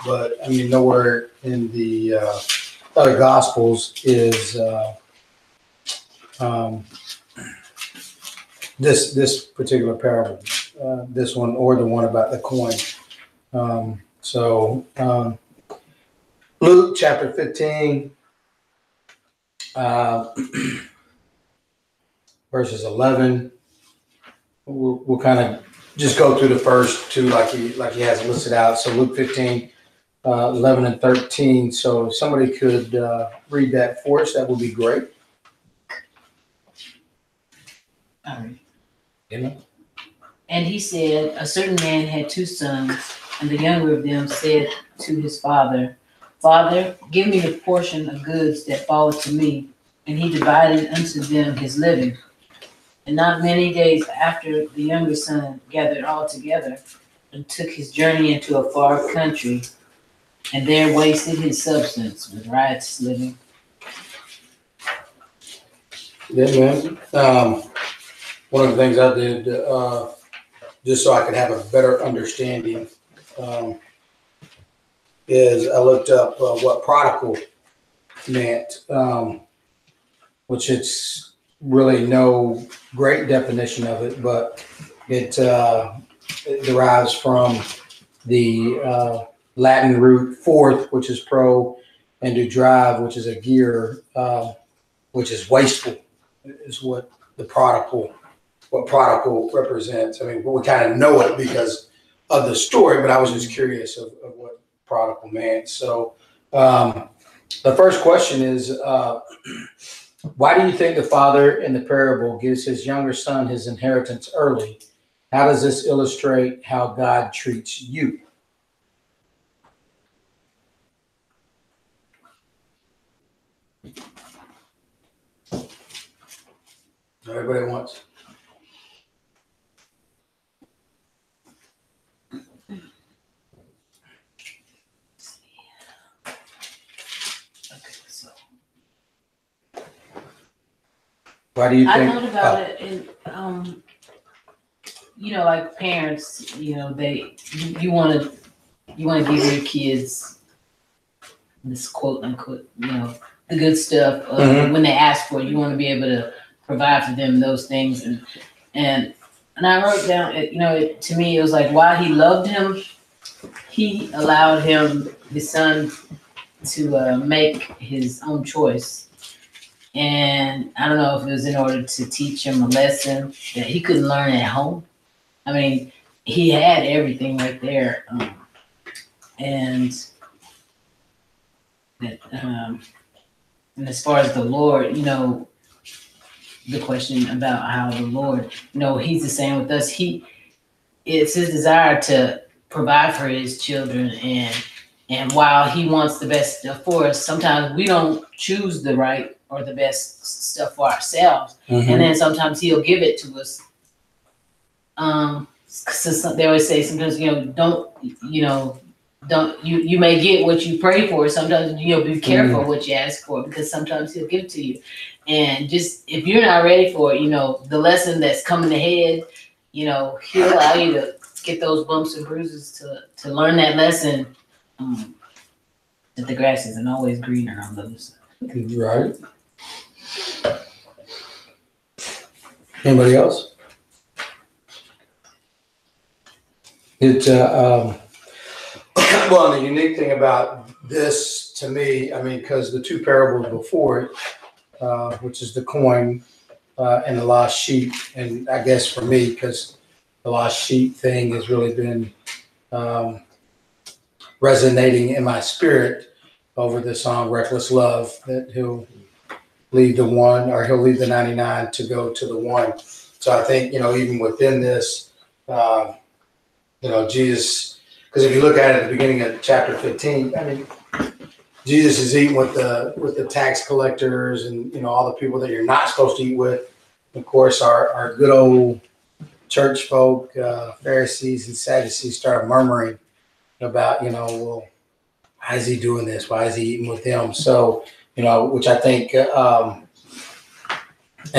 but I mean, nowhere in the other Gospels is um, this particular parable, this one or the one about the coin. Luke chapter 15, verses 11. We'll kind of just go through the first two like he has it listed out. So Luke 15, 11 and 13. So if somebody could read that for us, that would be great. All right. Amen. And he said, a certain man had 2 sons, and the younger of them said to his father, Father, give me the portion of goods that falleth to me. And he divided unto them his living. And not many days after, the younger son gathered all together and took his journey into a far country, and there wasted his substance with riotous living. Yeah, man. One of the things I did, just so I could have a better understanding, is I looked up what prodigal meant, which it's really no great definition of it, but it derives from the Latin root forth, which is pro, and to drive, which is a gear, which is wasteful, is what prodigal represents. I mean, we kind of know it because of the story, but I was just curious of what prodigal meant. So the first question is, why do you think the father in the parable gives his younger son his inheritance early? How does this illustrate how God treats you? Everybody wants. Why do you think? I thought about it, and like parents, you want to give your kids this quote unquote, the good stuff when they ask for it. You want to be able to provide for them those things, and I wrote down, to me it was like, while he loved him, he allowed his son to make his own choice. And I don't know if it was in order to teach him a lesson that he couldn't learn at home. I mean, he had everything right there. And as far as the Lord, the question about how the Lord, he's the same with us. It's his desire to provide for his children. And while he wants the best stuff for us, sometimes we don't choose the right or the best stuff for ourselves. Mm-hmm. And then sometimes he'll give it to us. So they always say sometimes, don't you may get what you pray for. Sometimes, be careful what you ask for, because sometimes he'll give it to you. And just, if you're not ready for it, the lesson that's coming ahead, he'll allow you to get those bumps and bruises to learn that lesson, that the grass isn't always greener on the other side. Right. Anybody else? Well, the unique thing about this to me, I mean, because the 2 parables before it, which is the coin and the lost sheep, and I guess for me, because the lost sheep thing has really been resonating in my spirit over the song Reckless Love, that he'll leave the 1, or he'll leave the 99 to go to the 1. So I think, even within this, Jesus, because if you look at it at the beginning of chapter 15, I mean, Jesus is eating with the tax collectors and, all the people that you're not supposed to eat with. Of course, our good old church folk, Pharisees and Sadducees, start murmuring about, well, why is he doing this? Why is he eating with them? So, which I think, in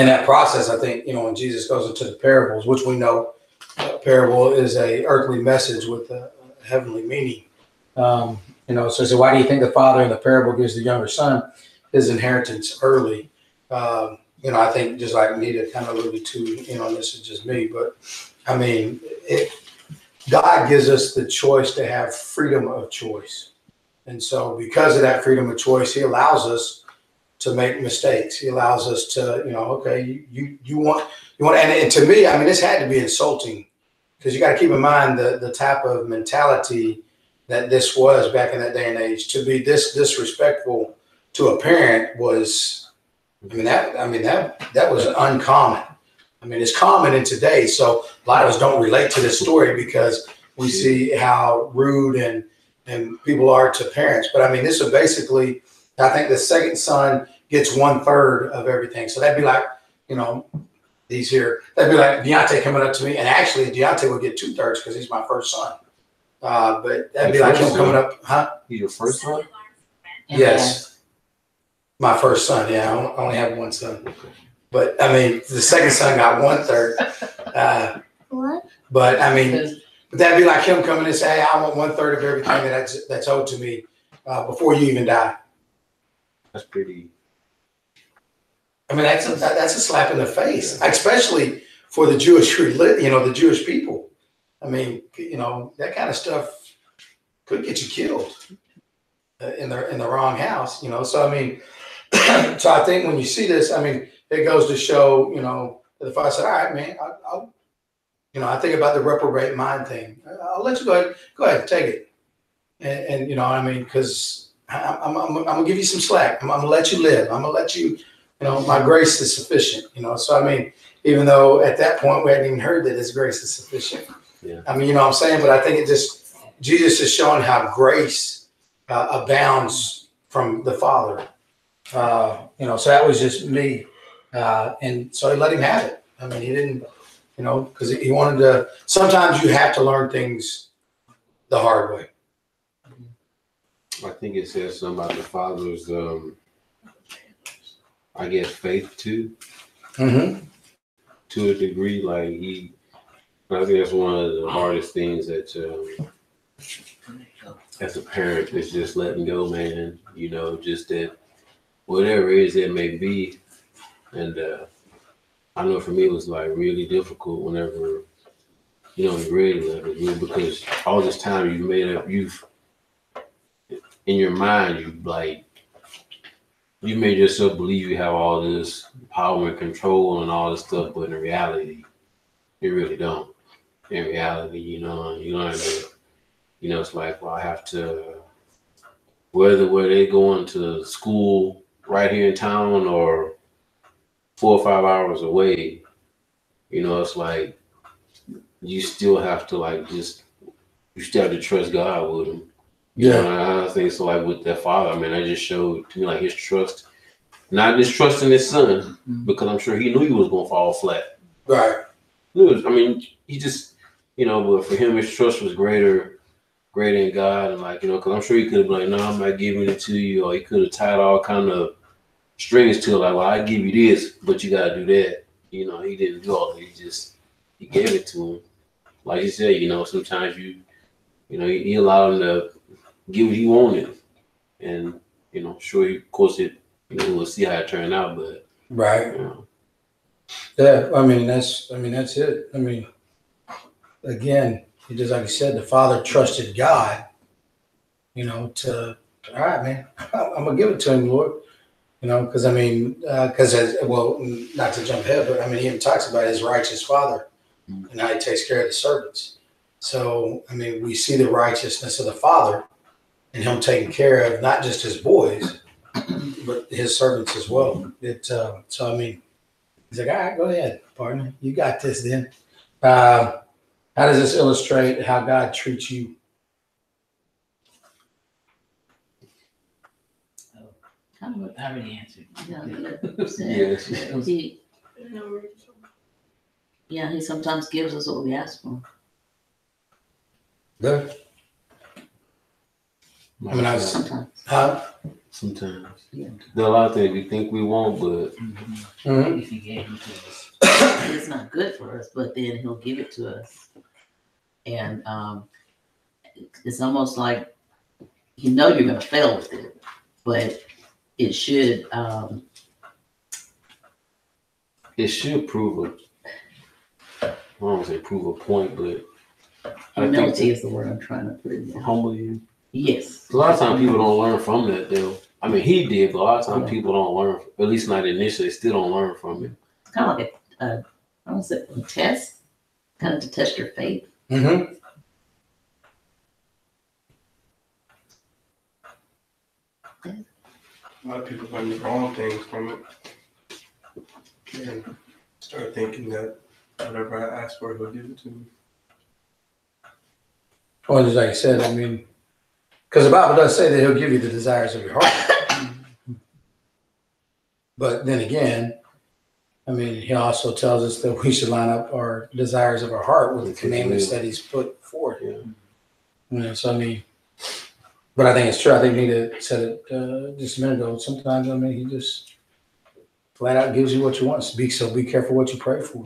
that process, I think, when Jesus goes into the parables, which we know a parable is a earthly message with a heavenly meaning. So I said, why do you think the father in the parable gives the younger son his inheritance early? I think just like Nita kind of alluded to, and this is just me, but I mean, God gives us the choice to have freedom of choice. And so because of that freedom of choice, he allows us to make mistakes. He allows us to, okay, you want, and to me, I mean, this had to be insulting because you got to keep in mind the type of mentality that this was back in that day and age. To be this disrespectful to a parent was, that was uncommon. I mean, it's common in today. So a lot of us don't relate to this story because we see how rude and people are to parents. But I mean, this is basically, I think the second son gets 1/3 of everything. So that'd be like, these here, that'd be like Deontay coming up to me. And actually Deontay would get 2/3 because he's my first son. But that'd be like him coming up, huh? Your first son? Yes. My first son. Yeah, I only have one son. But I mean, the second son got 1/3. What? But I mean, that'd be like him coming and say, hey, I want 1/3 of everything that's owed to me before you even die. That's pretty. I mean, that's a slap in the face, especially for the Jewish the Jewish people. I mean, that kind of stuff could get you killed in the wrong house. So I mean, so I think when you see this, I mean, it goes to show, the father said, all right, man, I'll I think about the reprobate mind thing. I'll let you go ahead, take it. And I mean, because I'm gonna give you some slack. I'm gonna let you live. I'm gonna let you, my grace is sufficient. So I mean, even though at that point we hadn't even heard that his grace is sufficient. Yeah. I mean, you know what I'm saying? But I think Jesus is showing how grace abounds from the Father. So that was just me. And so he let him have it. I mean, he didn't, because he wanted to. Sometimes you have to learn things the hard way. I think it says something about the father's, I guess, faith too. Mm-hmm. To a degree, like I think that's one of the hardest things that, as a parent, is just letting go, man. Just that whatever it is it may be, and I know for me it was like really difficult whenever, in grade level, because all this time you've in your mind, you made yourself believe you have all this power and control and all this stuff, but in reality, you really don't. In reality, you learn that, it's like, well, I have to, where they going to school right here in town or 4 or 5 hours away, it's like, you still have to you still have to trust God with them. Yeah. I think so. Like with that father, I mean, that just showed to me his trust, not just trusting his son, because I'm sure he knew he was gonna fall flat. Right. He just, but for him, his trust was greater in God, and because I'm sure he could have been like, no, I'm not giving it to you, or he could have tied all kind of strings to it, like, well, I give you this, but you gotta do that. He didn't do all that. He gave it to him. Like you said, sometimes he allowed him to get what he wanted, and sure, of course, we'll see how it turned out, but right. Yeah, that's it. I mean, again, just like you said, the father trusted God, to, all right, man, I'm gonna give it to him, Lord, because not to jump ahead, but he even talks about his righteous father and how he takes care of the servants. So, we see the righteousness of the father and him taking care of not just his boys, but his servants as well. He's like, all right, go ahead, partner. You got this then. How does this illustrate how God treats you? I already answered. Yes. He sometimes gives us what we ask for. Good. Sometimes. Yeah. There are a lot of things we think we want, but If he gave it to us. It's not good for us, but then he'll give it to us. And it's almost like you know you're gonna fail with it, but it should prove I don't want to say prove a point, but humility is the word I'm trying to put it in. humble you. Yes. A lot of times people don't learn from that though. I mean, he did, but a lot of times Yeah. people don't learn. At least not initially. They still don't learn from it. It's kind of like I don't say a test, kind of to test your faith. Mm-hmm. A lot of people learn the wrong things from it and start thinking that whatever I ask for, he'll give it to me. Well, just like I said, I mean, because the Bible does say that he'll give you the desires of your heart. But then again, I mean, he also tells us that we should line up our desires of our heart with the commandments that he's put forward. Yeah. You know, so I mean, but I think it's true. I think Nita said it just a minute ago. Sometimes, I mean, he just flat out gives you what you want. So be careful what you pray for.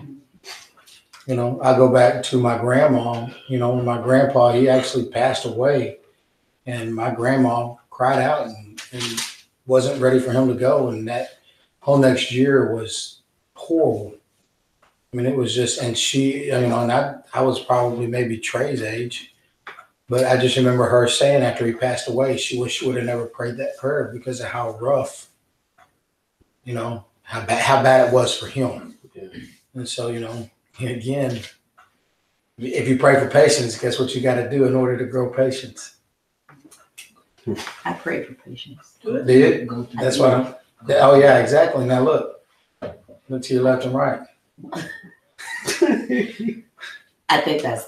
You know, I go back to my grandma, you know, when my grandpa, he actually passed away, and my grandma cried out and wasn't ready for him to go. And that whole next year was horrible. I mean, it was just, and she, you know, and I was probably maybe Trey's age, but I just remember her saying after he passed away, she wished she would have never prayed that prayer because of how rough, you know, how bad it was for him. Yeah. And so, you know, again, if you pray for patience, guess what you got to do in order to grow patience? I pray for patience. Did? That's what I'm, oh yeah, exactly. Now look to your left and right. I think that's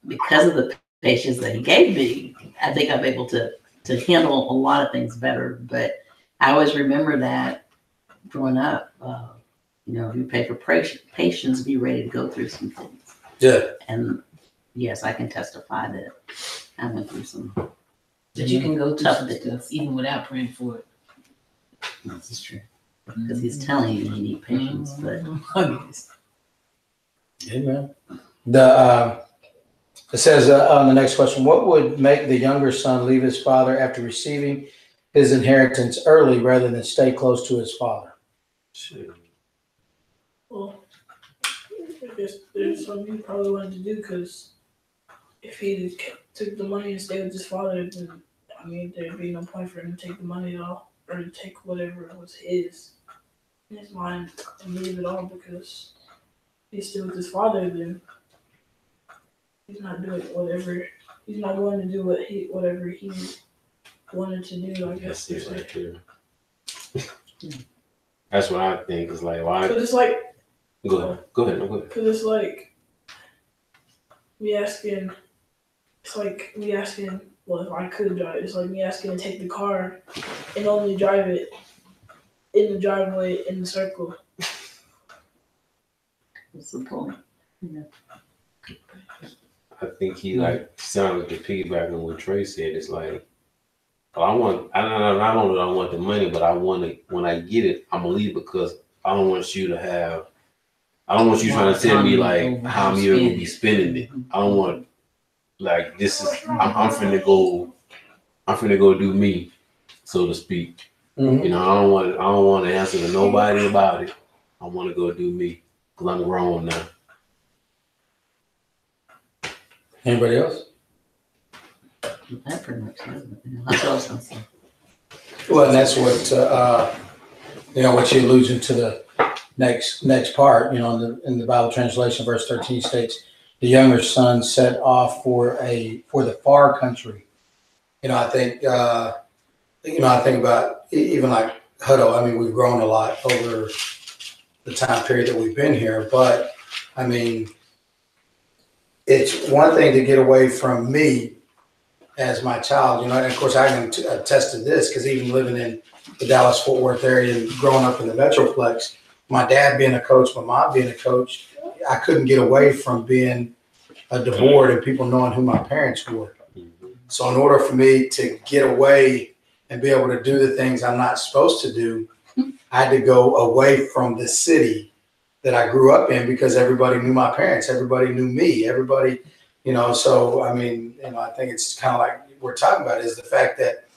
because of the patience that he gave me, I think I'm able to handle a lot of things better. But I always remember that growing up, you know, you pay for patience, be ready to go through some things. Yeah. And yes, I can testify that I went through some. But you can go through Tough some stuff even without praying for it. This is true. Because he's telling you need patience, but Amen. It says on the next question, what would make the younger son leave his father after receiving his inheritance early rather than stay close to his father? Shit. Well, I guess there's something he probably wanted to do because if he took the money and stayed with his father, then I mean there'd be no point for him to take the money at all or to take whatever was his in his mind and leave it all because he's still with his father. Then he's not doing whatever. He's not going to do whatever he wanted to do. I guess. That's it right there. That's what I think is like. Why? Because it's like. Go ahead. Go ahead. Because it's like me asking. It's like me asking. Well, if I could drive, it's like me asking to take the car and only drive it in the driveway in the circle. what's the point? I think he like sounded like the piggyback on what Trey said. It's like, I don't know that I want the money, but I want to, when I get it, I'm gonna leave because I don't want you trying to tell me like how I'm even gonna be spending it. I don't want like this is I'm finna go do me, so to speak. Mm-hmm. You know, I don't want to answer to nobody about it. I want to go do me because I'm grown now. Anybody else? That pretty much does it. That's what I was gonna say. Well, and that's what what you're alluding to the next part. You know, in the Bible translation, verse 13 states, "The younger son set off for the far country." You know, I think about even like Hutto. I mean, we've grown a lot over the time period that we've been here, but I mean, it's one thing to get away from me as my child, you know, and of course I can attest to this because even living in the Dallas-Fort Worth area and growing up in the Metroplex, my dad being a coach, my mom being a coach, I couldn't get away from being a DeBoard and people knowing who my parents were. So in order for me to get away and be able to do the things I'm not supposed to do, I had to go away from the city that I grew up in because everybody knew my parents, everybody knew me, everybody So I mean, I think it's kind of like we're talking about is the fact that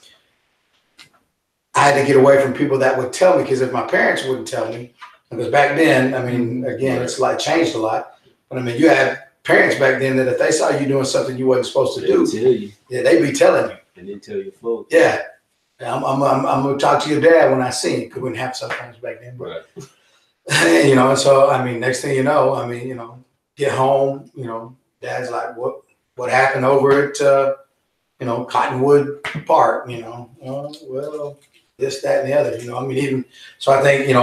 I had to get away from people that would tell me, because if my parents wouldn't tell me, because back then, I mean, again, it's like changed a lot. But I mean, you had parents back then that if they saw you doing something you wasn't supposed to do, Tell you. yeah, they'd be telling you. And then tell your folks. Yeah, I'm gonna talk to your dad when I see him, because we didn't have cell phones back then. But Right. so I mean, next thing you know, get home, dad's like, what happened over at Cottonwood Park, well, this, that, and the other, I mean, even so, I think, in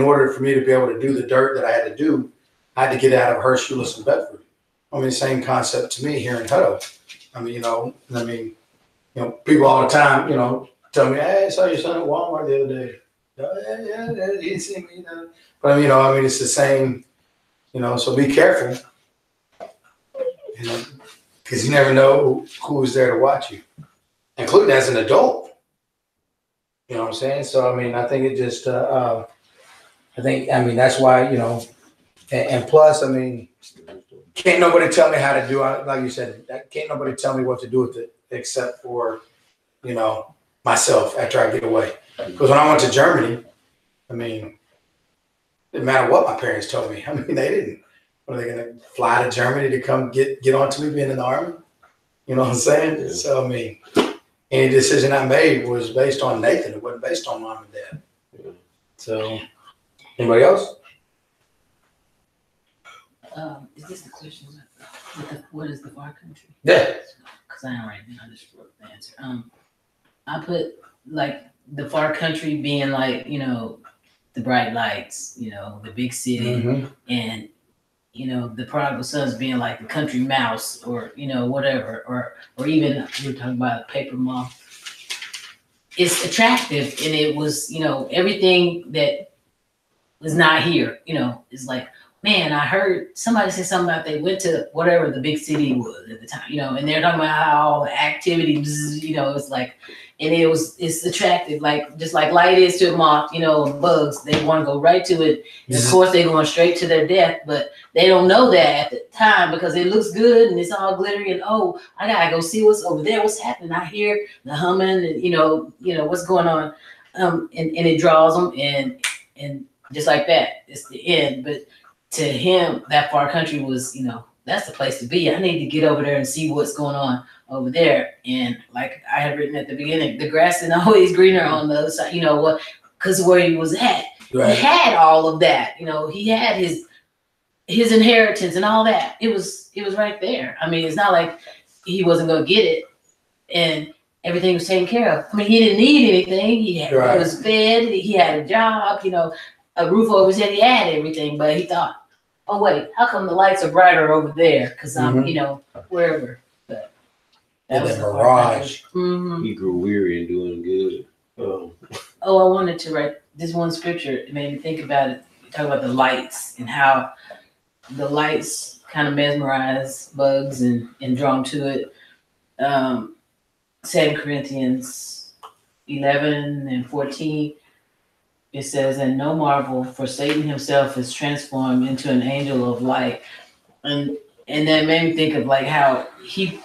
order for me to be able to do the dirt that I had to do, I had to get out of Hurst, Euless, and Bedford. I mean, same concept to me here in Hutto. I mean, people all the time, tell me, hey, I saw your son at Walmart the other day. Oh, yeah, he didn't see me, But I mean, it's the same, so be careful, because you never know who's there to watch you, including as an adult. You know what I'm saying? So, I mean, I think it just, that's why, and plus, I mean, can't nobody tell me how to do it. Like you said, can't nobody tell me what to do with it except for, myself after I get away. Because when I went to Germany, I mean, it didn't matter what my parents told me. I mean, they didn't. Are they going to fly to Germany to come get onto me being in the Army? You know what I'm saying? Yeah. So, I mean, any decision I made was based on Nathan. It wasn't based on mom and dad. Yeah. So, anybody else? Is this the question? What is the far country? Yeah. Because I am right now. I just wrote the answer. I put like the far country being like, the bright lights, the big city, Mm-hmm. and the prodigal sons being like the country mouse, or whatever, or even we were talking about paper moth. It's attractive, and it was everything that was not here. It's like, man, I heard somebody say something about they went to whatever the big city was at the time, and they're talking about how all the activities, it's like, and it's attractive, like just like light is to a moth, bugs, they want to go right to it. And of course, they're going straight to their death, but they don't know that at the time because it looks good and it's all glittery, and oh, I gotta go see what's over there, what's happening. I hear the humming, and what's going on, and it draws them, and just like that, it's the end. But to him, that far country was, that's the place to be. I need to get over there and see what's going on over there. And like I had written at the beginning, the grass isn't always greener on the other side, what? Because where he was at, Right. he had all of that. He had his inheritance and all that. It was right there. I mean, it's not like he wasn't going to get it, and everything was taken care of. I mean, he didn't need anything. He was fed. He had a job. A roof over his head. He had everything, but he thought, oh wait, how come the lights are brighter over there? Because I'm, wherever. But that was the mirage. Mm-hmm. He grew weary and doing good. I wanted to write this one scripture. It made me think about it. Talk about the lights and how the lights kind of mesmerize bugs and draw them to it. 2 Corinthians 11 and 14. It says, and no marvel, for Satan himself is transformed into an angel of light. And that made me think of like how he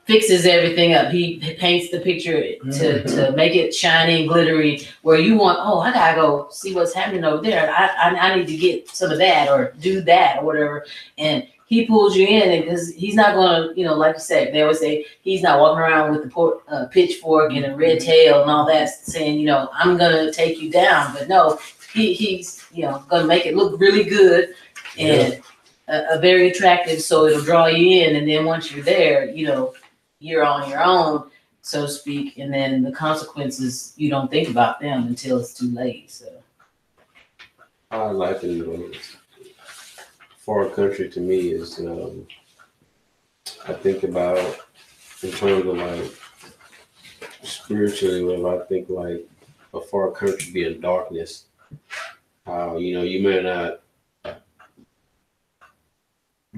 fixes everything up. He paints the picture to make it shiny and glittery, where you want, oh, I gotta go see what's happening over there. I need to get some of that or do that or whatever. And he pulls you in, because he's not gonna, like you said, they always say he's not walking around with the pitchfork and a red tail and all that, saying, I'm gonna take you down. But no, he's gonna make it look really good and very attractive, so it'll draw you in. And then once you're there, you're on your own, so to speak. And then the consequences, you don't think about them until it's too late. So I like it. Far country to me is, I think about in terms of like spiritually, when I think like a far country being darkness, how you may not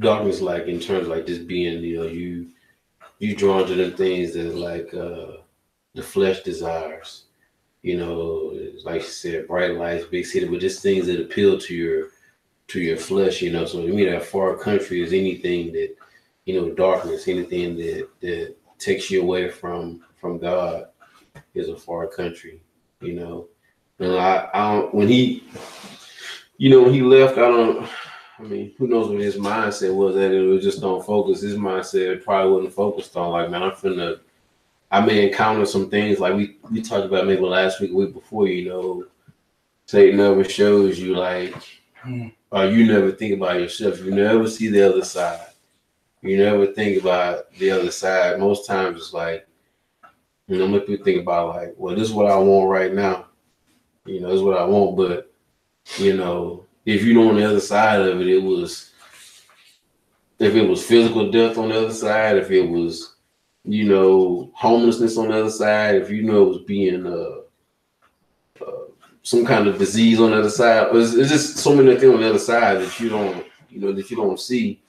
darkness like in terms of like just being you drawn to them things that like the flesh desires, like you said, bright lights, big city, but just things that appeal to your flesh, So to me, that far country is anything that darkness, anything that takes you away from God is a far country, And I don't, when he left, who knows what his mindset was, that it was just on focus. His mindset probably wasn't focused on like, man, I may encounter some things like we talked about maybe last week before, Satan never shows you like, or you never think about yourself. You never see the other side. You never think about the other side. Most times it's like, make you think about like, well, this is what I want right now. This is what I want. But, if you know on the other side of it, if it was physical death on the other side, if it was, homelessness on the other side, if it was being some kind of disease on the other side, it's just so many things on the other side that you don't see.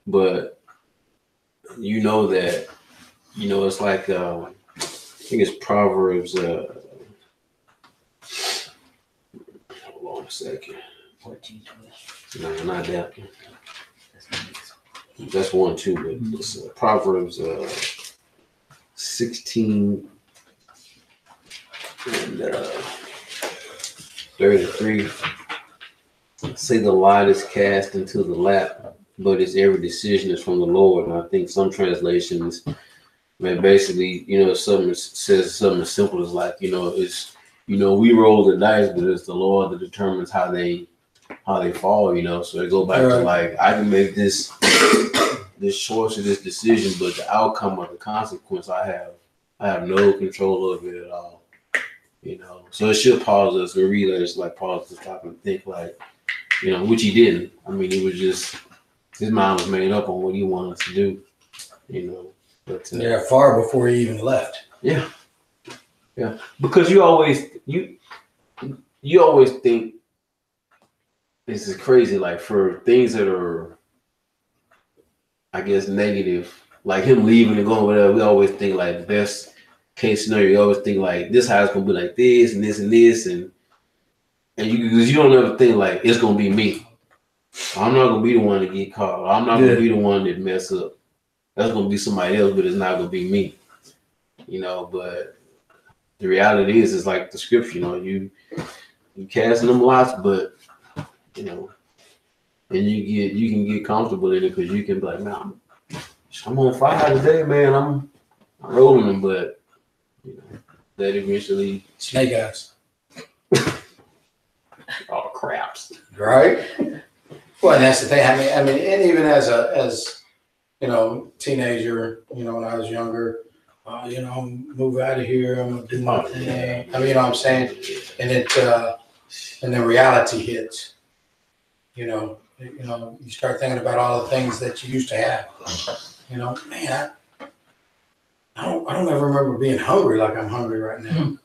But that, it's like, I think it's Proverbs, hold on a second. 14, 12. No, not that one. That's one too, but it's Proverbs 16 and 33. Say the lot is cast into the lap, but its every decision is from the Lord. And I think some translations, basically, something says something as simple as like, it's, we roll the dice, but it's the Lord that determines how they fall, So they go back to like, I can make this choice or this decision, but the outcome or the consequence, I have no control over it at all. So it should pause us and read it. It's like pause to stop and think, like, which he didn't. It was just his mind was made up on what he wanted to do. But far before he even left. Yeah, because you always think this is crazy. Like for things that are, I guess, negative, like him leaving and going whatever. We always think like best case scenario. You always think like this how it's gonna be like this and this and this and you don't ever think like it's gonna be me. I'm not gonna be the one to get caught. I'm not gonna be the one that mess up. That's gonna be somebody else, but it's not gonna be me. But the reality is like the scripture. You casting them lots, but and you can get comfortable in it because you can be like, man, I'm on fire today, man. I'm rolling them, but that eventually snake eyes. Oh craps. Right? Well, and that's the thing. And even as teenager, when I was younger, move out of here, I'm gonna do my thing. What I'm saying? And and then reality hits. You start thinking about all the things that you used to have. Man, I don't ever remember being hungry like I'm hungry right now.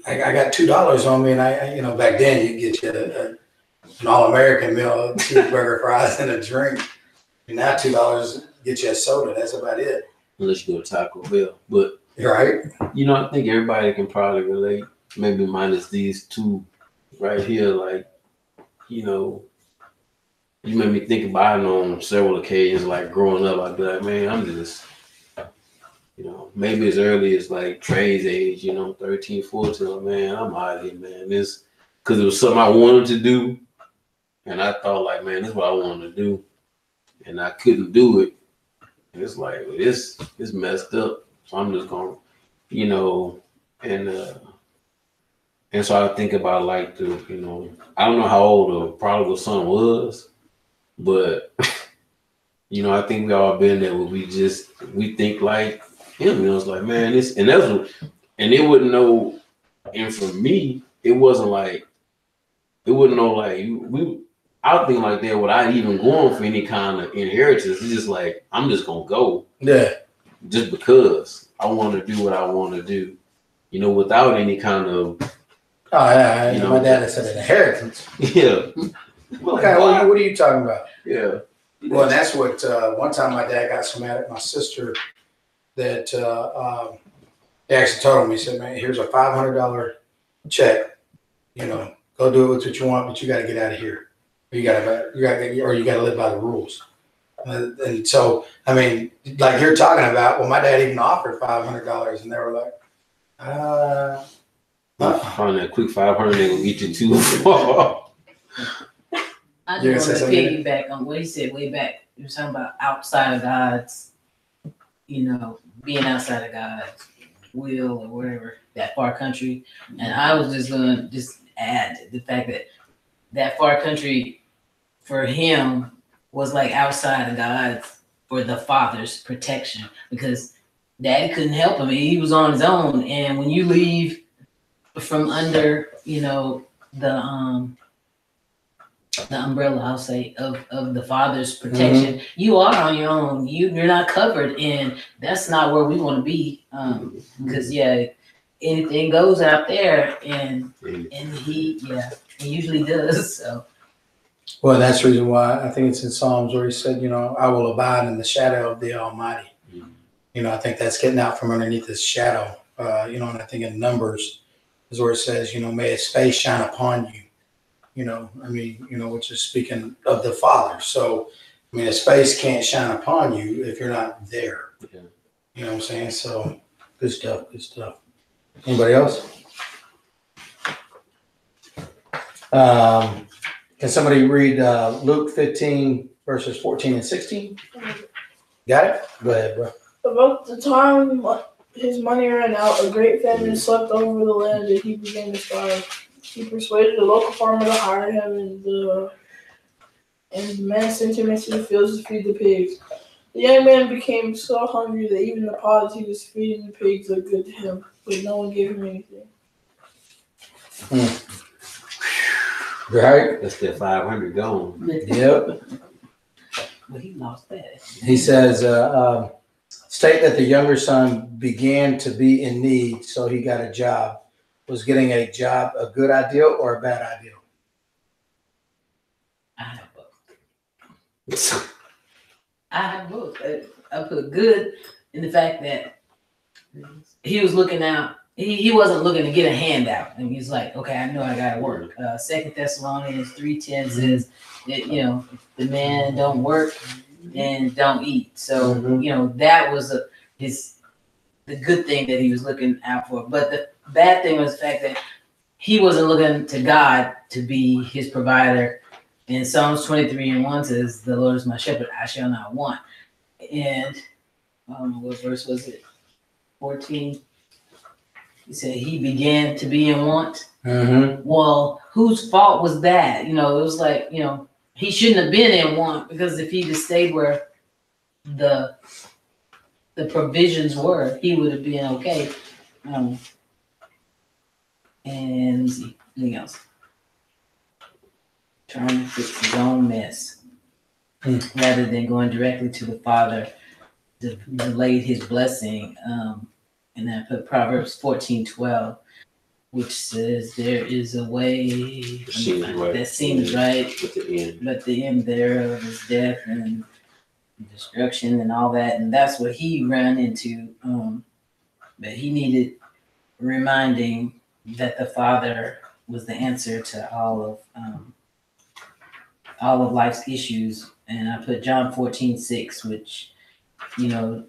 I got $2 on me, and I back then you get you an all-American meal, 2 burger, fries, and a drink. And now $2 get you a soda. That's about it. Unless you go to Taco Bell, but right. I think everybody can probably relate. Maybe minus these two right here, like you made me think about it on several occasions. Like growing up, I'd be like, man, I'm just. Maybe as early as like Trey's age, 13, 14, man, I'm out of here, man. This, because it was something I wanted to do. And I thought like, man, this is what I wanted to do. And I couldn't do it. And it's like, well, this messed up. So I'm just going, and so I think about like I don't know how old the prodigal son was, but, I think we all been there where we think like, it's like, man, and they wouldn't know. And for me, it wasn't like, it wouldn't know like I would think like that without even going for any kind of inheritance. It's just like, I'm just gonna go. Yeah. Just because I want to do what I want to do, without any kind of. Oh yeah, my dad said an inheritance. Yeah. Okay, what are you talking about? Yeah. Well, and that's what one time my dad got so mad at my sister that he actually told me, he said, man, here's a $500 check. Go do it with what you want, but you got to get out of here. Or you got to live by the rules. And so, I mean, like you're talking about, well, my dad even offered $500, and they were like, On that quick 500, they gonna get you too far. I You're just gonna want say to piggyback on what he said way back. He was talking about outside of God's, being outside of God's will or whatever, that far country. And I was just gonna add the fact that that far country for him was like outside of God's for the father's protection, because daddy couldn't help him. He was on his own. And when you leave from under, the umbrella, I'll say, of the father's protection, you are on your own. You're not covered, and that's not where we want to be. Because anything goes out there, and he usually does. So. well, that's the reason why I think it's in Psalms where he said, I will abide in the shadow of the Almighty. I think that's getting out from underneath his shadow. And I think in Numbers is where it says, may his face shine upon you. Which is speaking of the Father. So, his face can't shine upon you if you're not there. Yeah. You know what I'm saying? So, good stuff. Anybody else? Can somebody read Luke 15 verses 14 and 16? Got it? Go ahead, bro. About the time his money ran out, a great famine swept over the land, and he began to starve. He persuaded a local farmer to hire him, and the man sent him into the fields to feed the pigs. The young man became so hungry that even the pods he was feeding the pigs looked good to him, but no one gave him anything. Right? That's that 500 gone. Yep. Well, he lost that. He says, state that the younger son began to be in need, so he got a job. Was getting a job a good idea or a bad idea? I have both. I put good in the fact that he was looking out. He wasn't looking to get a handout. And he's like, okay, I know I got to work. 2 Thessalonians 3:10 says that, if the man don't work and don't eat. So, that was the good thing that he was looking out for. But the bad thing was the fact that he wasn't looking to God to be his provider. And Psalms 23:1 says, the Lord is my shepherd, I shall not want. And what verse was it? 14. He said he began to be in want. Mm-hmm. Well, whose fault was that? It was like, he shouldn't have been in want, because if he'd have stayed where the provisions were, he would have been okay. And let me see, anything else? Trying to fix his own mess rather than going directly to the Father to delay his blessing. And I put Proverbs 14:12, which says there is a way that seems right, but the end thereof is death and destruction and all that. And that's what he ran into. But he needed reminding that the Father was the answer to all of life's issues. And I put John 14:6, which,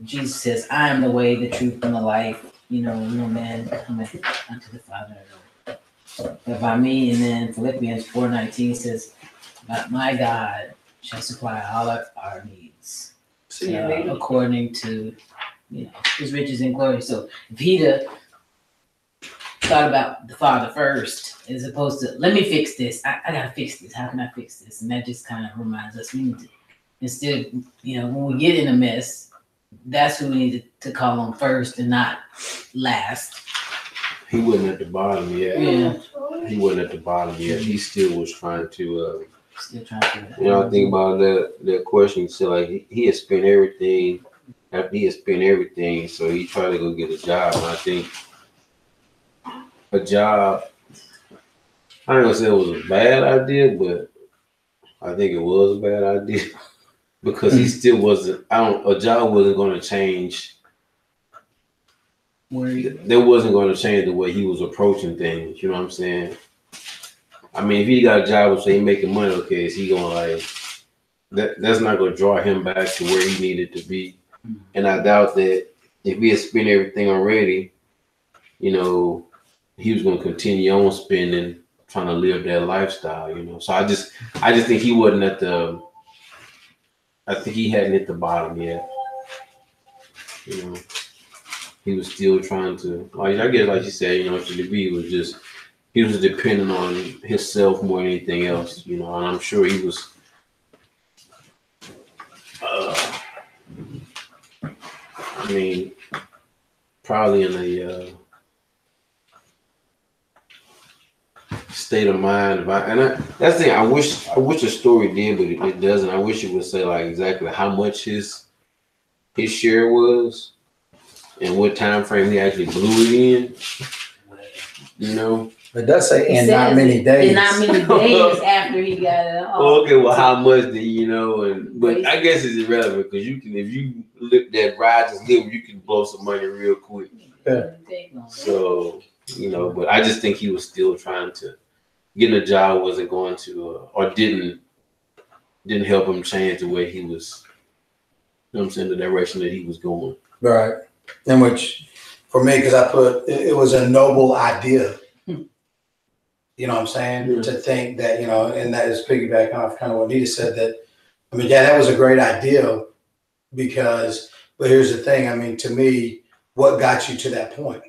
Jesus says, I am the way, the truth, and the life. No man cometh unto the Father but by me. And then Philippians 4:19 says, but my God shall supply all of our needs according to his riches and glory. So if he'd have thought about the Father first, as opposed to, let me fix this. I gotta fix this. How can I fix this? And that just kind of reminds us we need to, instead of, when we get in a mess, that's who we need to call on first and not last. He wasn't at the bottom yet. Yeah. He wasn't at the bottom yet. He still was trying to. Still trying to. I think about that question. He said, like, he had spent everything. After he had spent everything, so he tried to go get a job. And I think a job, I ain't gonna say it was a bad idea, but I think it was a bad idea because he still wasn't. A job wasn't going to change. That wasn't going to change the way he was approaching things. You know what I'm saying? I mean, if he got a job, so he making money, okay, is he gonna like that's not going to draw him back to where he needed to be. And I doubt that if he had spent everything already, you know, he was going to continue on spending, trying to live that lifestyle, you know. So I just think he wasn't at the. I think he hadn't hit the bottom yet. You know, he was still trying to. Like I guess, like you said, you know, to the B was just he was depending on himself more than anything else, you know. And I'm sure he was. I mean, probably in a state of mind. That's the thing. I wish the story did, but it doesn't. I wish it would say like exactly how much his share was and what time frame he actually blew it in. You know. It does say in not many days. In not many days after he got it off. Okay, well, how much did you know? But I guess it's irrelevant because you can, if you look that ride just live, you can blow some money real quick. Yeah. So you know, but I just think he was still trying to getting a job wasn't going to or didn't help him change the way he was. You know what I'm saying, the direction that he was going. Right, in which for me, because I put it was a noble idea. You know what I'm saying? Yeah. To think that, you know, and that is piggybacking off kind of what Nita said that, I mean, yeah, that was a great idea because, but here's the thing. I mean, to me, what got you to that point?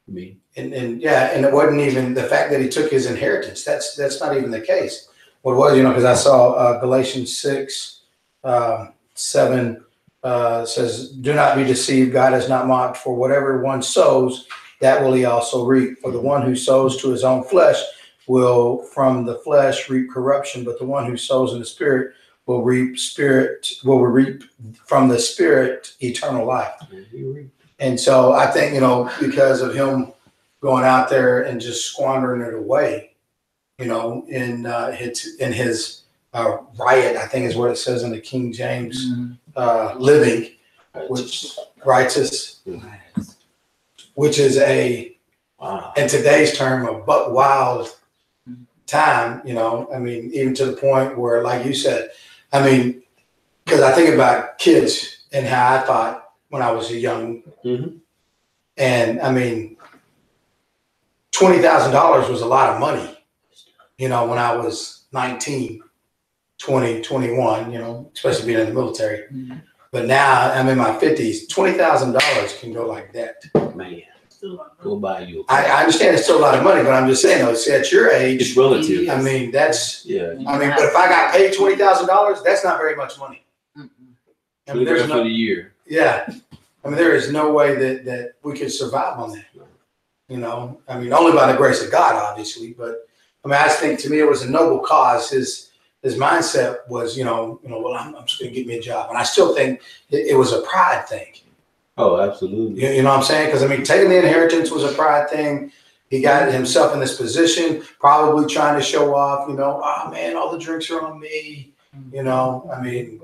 Me. And yeah, and it wasn't even the fact that he took his inheritance. That's not even the case. What it was, you know, because I saw Galatians 6, 7 says, do not be deceived. God is not mocked, for whatever one sows, that will he also reap. For the one who sows to his own flesh will from the flesh reap corruption, but the one who sows in the spirit will reap from the spirit eternal life. And so I think, you know, because of him going out there and just squandering it away, you know, in his riot, I think is what it says in the King James living, which righteous. Which is in today's term, a buck wild time, you know, I mean, even to the point where, like you said, I mean, because I think about kids and how I thought when I was young. Mm-hmm. And I mean, $20,000 was a lot of money, you know, when I was 19, 20, 21, you know, especially being in the military. Mm-hmm. But now I'm in my 50s. $20,000 can go like that. Man, go buy you. I understand it's still a lot of money, but I'm just saying, though, see, at your age, it's relative. I mean, that's yeah. I mean, but if I got paid $20,000, that's not very much money. I mean, there's for the year. Yeah, I mean, there is no way that we could survive on that. You know, I mean, only by the grace of God, obviously. But I mean, I just think to me it was a noble cause. His mindset was, you know, well, I'm just going to get me a job. And I still think it was a pride thing. Oh, absolutely. You know what I'm saying? Because, I mean, taking the inheritance was a pride thing. He got himself in this position, probably trying to show off, you know, oh, man, all the drinks are on me. You know, I mean,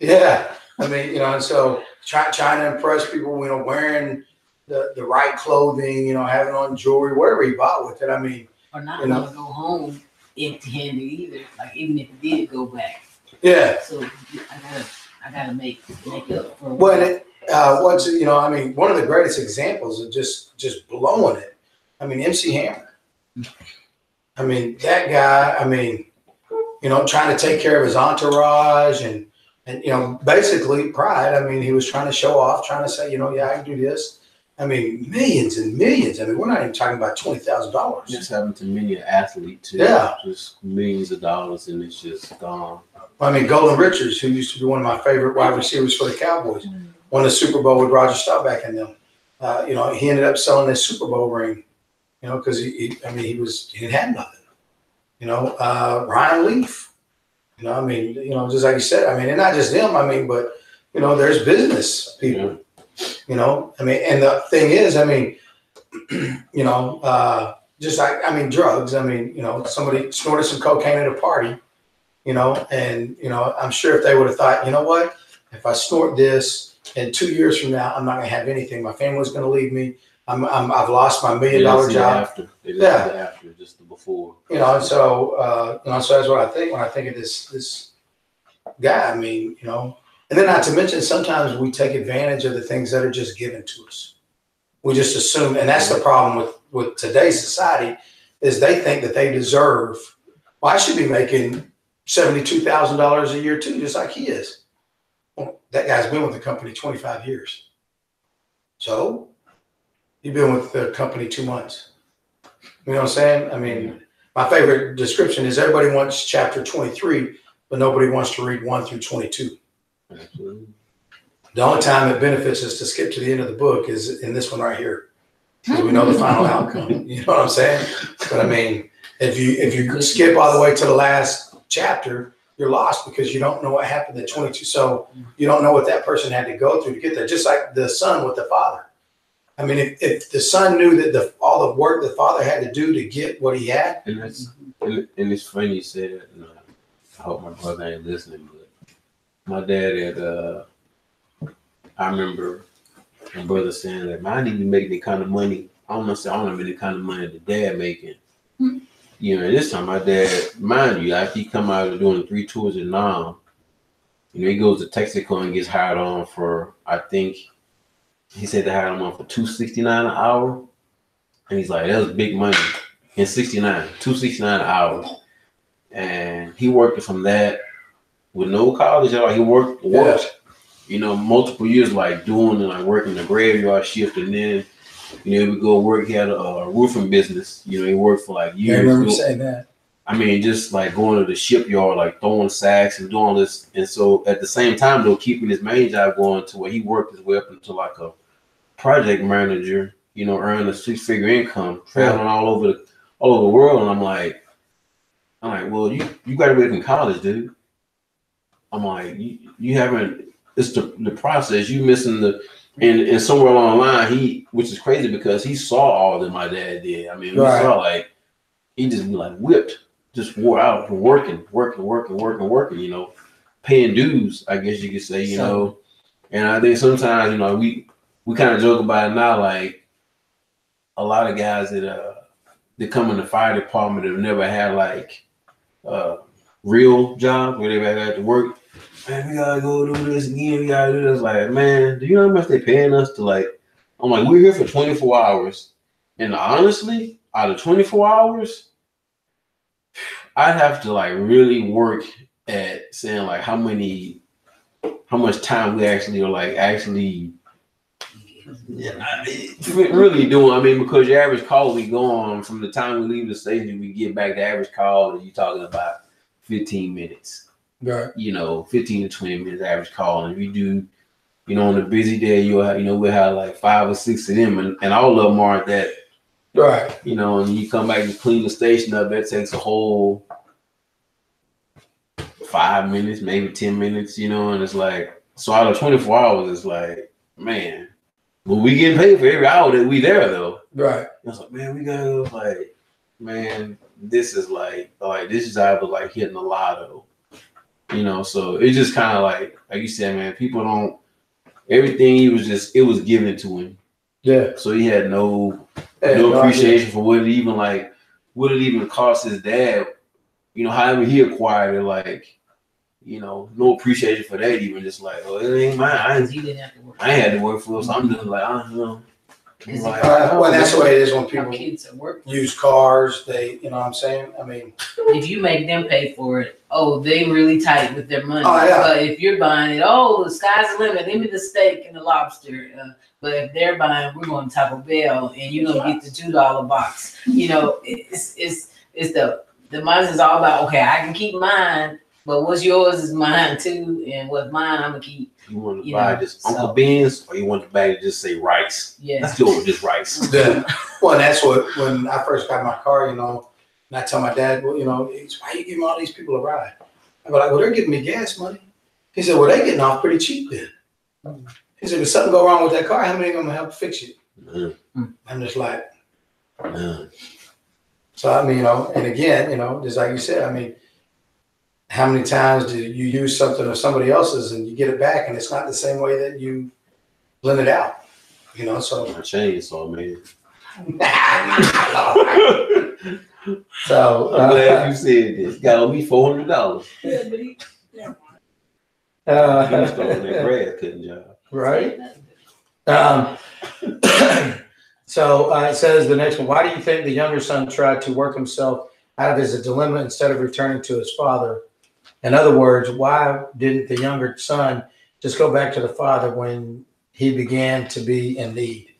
yeah. I mean, you know, and so trying to impress people, you know, wearing the right clothing, you know, having on jewelry, whatever he bought with it. I mean, or not going to go home empty-handed either. Like even if it did go back. Yeah. So I gotta make up for. Well, what's you know, I mean, one of the greatest examples of just blowing it. I mean, MC Hammer. I mean, that guy. I mean, you know, trying to take care of his entourage and you know, basically pride. I mean, he was trying to show off, trying to say, you know, yeah, I can do this. I mean, millions and millions. I mean, we're not even talking about $20,000. This happened to many an athlete too. Yeah, just millions of dollars, and it's just gone. I mean, Golden Richards, who used to be one of my favorite wide receivers for the Cowboys, won the Super Bowl with Roger Staubach and them. You know, he ended up selling his Super Bowl ring. You know, because he didn't have nothing. You know, Ryan Leaf. You know, I mean, you know, just like you said, I mean, and not just them. I mean, but you know, there's business people. Yeah. You know, I mean, and the thing is, I mean, you know, just like, I mean, drugs. I mean, you know, somebody snorted some cocaine at a party, you know, and, you know, I'm sure if they would have thought, you know what, if I snort this and 2 years from now, I'm not going to have anything. My family's going to leave me. I've lost my $1 million job. They didn't see the after, just the before. You know, and so, you know, so that's what I think when I think of this guy. I mean, and then not to mention, sometimes we take advantage of the things that are just given to us. We just assume, and that's the problem with today's society, is they think that they deserve, well, I should be making $72,000 a year too, just like he is. Well, that guy's been with the company 25 years. So you've been with the company 2 months. You know what I'm saying? I mean, my favorite description is everybody wants chapter 23, but nobody wants to read 1 through 22. Absolutely. The only time it benefits us to skip to the end of the book is in this one right here, because we know the final outcome. You know what I'm saying? But I mean, if you skip all the way to the last chapter, you're lost because you don't know what happened at 22. So you don't know what that person had to go through to get there. Just like the son with the father. I mean, if the son knew that all the work the father had to do to get what he had. And it's funny you say that. And, I hope my brother ain't listening, but my dad had. I remember my brother saying that, man, I need to make the kind of money. I don't know the kind of money that dad making. You know, this time my dad, mind you, after he come out of doing 3 tours in Nam, he goes to Texaco and gets hired on for, I think, he said they hired him on for $269 an hour. And he's like, that was big money. In $269 an hour. And he worked from that with no college at all. He worked. Multiple years, like doing and like working the graveyard shift, and then he would go work. He had a roofing business. He worked for like years. I remember saying that. I mean, just like going to the shipyard, like throwing sacks and doing all this. And so at the same time, though, keeping his main job going to where he worked his way up into like a project manager. Earning a 6-figure income, traveling all over the world. And I'm like, well, you graduated from college, dude. I'm like, you haven't. It's the process. You missing and somewhere along the line, which is crazy because he saw all that my dad did. I mean, we saw like he just be like whipped, just wore out from working, paying dues, I guess you could say, And I think sometimes, we kind of joke about it now, like a lot of guys that come in the fire department have never had like real jobs where they've had to work. Man, we gotta go do this again. We gotta do this. Like, man, do you know how much they paying us to like? I'm like, we're here for 24 hours, and honestly, out of 24 hours, I'd have to like really work at saying like how much time we actually are like really doing. I mean, because your average call we go on from the time we leave the station, we get back the average call, and you're talking about 15 minutes. Right. 15 to 20 minutes average call. And if you do, on a busy day, you'll have, we'll have like 5 or 6 of them, and all of them aren't that. Right. And you come back and clean the station up, that takes a whole 5 minutes, maybe 10 minutes, and it's like, so out of 24 hours, it's like, man, but we getting paid for every hour that we there though. Right. It's like, man, we gotta go, like, man, this is like this is either like hitting the lotto. So it's just kind of like you said, man, people don't, everything it was given to him. Yeah. So he had no appreciation for what it even cost his dad, however he acquired it, like, no appreciation for that, even just like, oh, it ain't mine. He didn't have to work. I had to work for it, so I'm just like, I don't know. Well, that's the way it is when people kids are working. use cars. They, what I'm saying? I mean, if you make them pay for it, they really tight with their money. Oh, yeah. But if you're buying it, the sky's the limit. Give me the steak and the lobster. But if they're buying, we're going to Taco Bell, and you're going to get the $2 box. It's the mindset is all about, okay, I can keep mine, but what's yours is mine too, and what's mine I'm gonna keep. You want to buy just Uncle Ben's, or you want the bag to just say rice? Yeah, let's go with just rice. Yeah. Well, that's what when I first got my car, and I tell my dad, well, why are you giving all these people a ride? I'm like, well, they're giving me gas money. He said, well, they're getting off pretty cheap then. He said, if something go wrong with that car, how many are gonna help fix it? I'm just like, so I mean, and again, just like you said, I mean, how many times do you use something of somebody else's and you get it back and it's not the same way that you blend it out, so. My chainsaw, man. So I'm glad you said this. Got on me $400. Yeah, but never mind. He was throwing that Uh, grass cutting job. right. Um, so it says the next one. Why do you think the younger son tried to work himself out of his dilemma instead of returning to his father? In other words, why didn't the younger son just go back to the father when he began to be in need?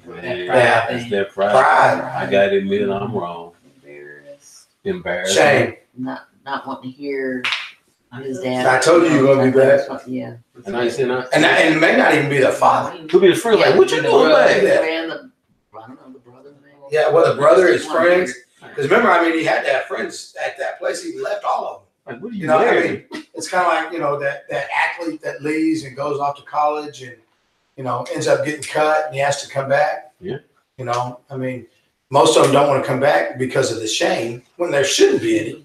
Man, pride it's thing. that pride. Pride, I got to admit I'm wrong. Embarrassed. shame. Not wanting to hear his dad. I told you you were gonna be back. Yeah. And I said, And it may not even be the father. could be the friend. Like, what you doing, brother. back? And I don't know, the brother. maybe. Yeah, well, the brother, his friends. Because remember, I mean, he had to have friends at that place. He left all of them. Like, what are you, You know, I wearing? mean, it's kind of like, you know, that athlete that leaves and goes off to college and, you know, ends up getting cut and he has to come back. Yeah. You know, I mean, most of them don't want to come back because of the shame when there shouldn't be any.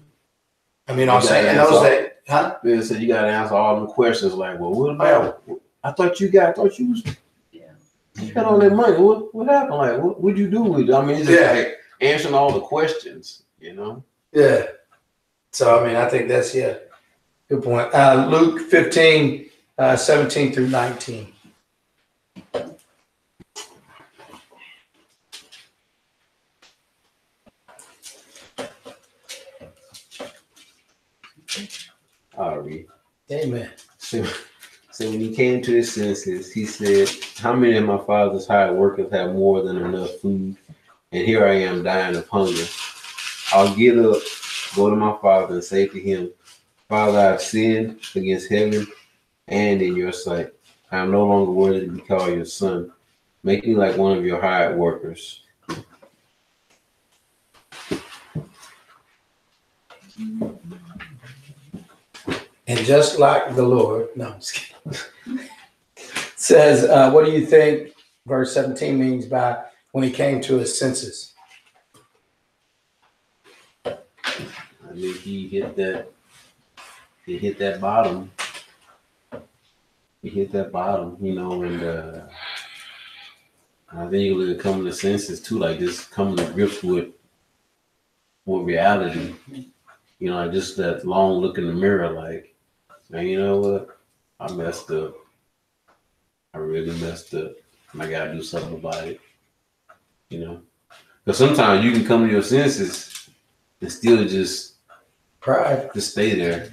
I mean, I'm saying, and those that, huh? They said you got to answer all them questions. Like, well, what about? I thought you got all that money. What happened? Like, what'd you do with it? I mean, it's just like answering all the questions, you know? Yeah. So, I mean, I think that's, yeah, good point. Luke 15, 17 through 19. I'll read. Amen. So when he came to his senses, he said, how many of my father's hired workers have more than enough food? And here I am dying of hunger. I'll get up, go to my father, and say to him, Father, I've sinned against heaven and in your sight. I am no longer worthy to be called your son. Make me like one of your hired workers. And just like the Lord, no, I'm just kidding. Says, what do you think verse 17 means by when he came to his senses? I mean, he hit that bottom. He hit that bottom, you know, and I think he was coming to senses too, like just coming to grips with reality. You know, like just that long look in the mirror, like, man, you know what? I messed up. I really messed up. And I gotta do something about it. You know? Because sometimes you can come to your senses and still just Pride. just stay there.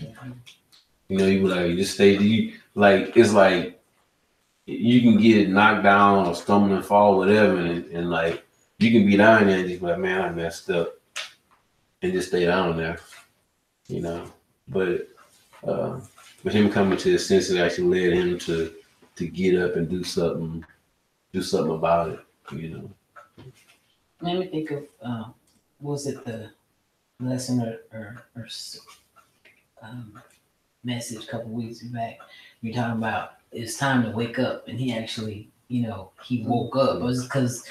You know, you be like, just stay. Like, it's like you can get knocked down or stumble and fall, whatever, and like you can be down there and just be like, man, I messed up, and just stay down there. You know, but him coming to his senses actually led him to get up and do something about it. You know. Let me think of was it the lesson or message a couple weeks back? You're talking about it's time to wake up, and he actually, you know, he woke up. It was because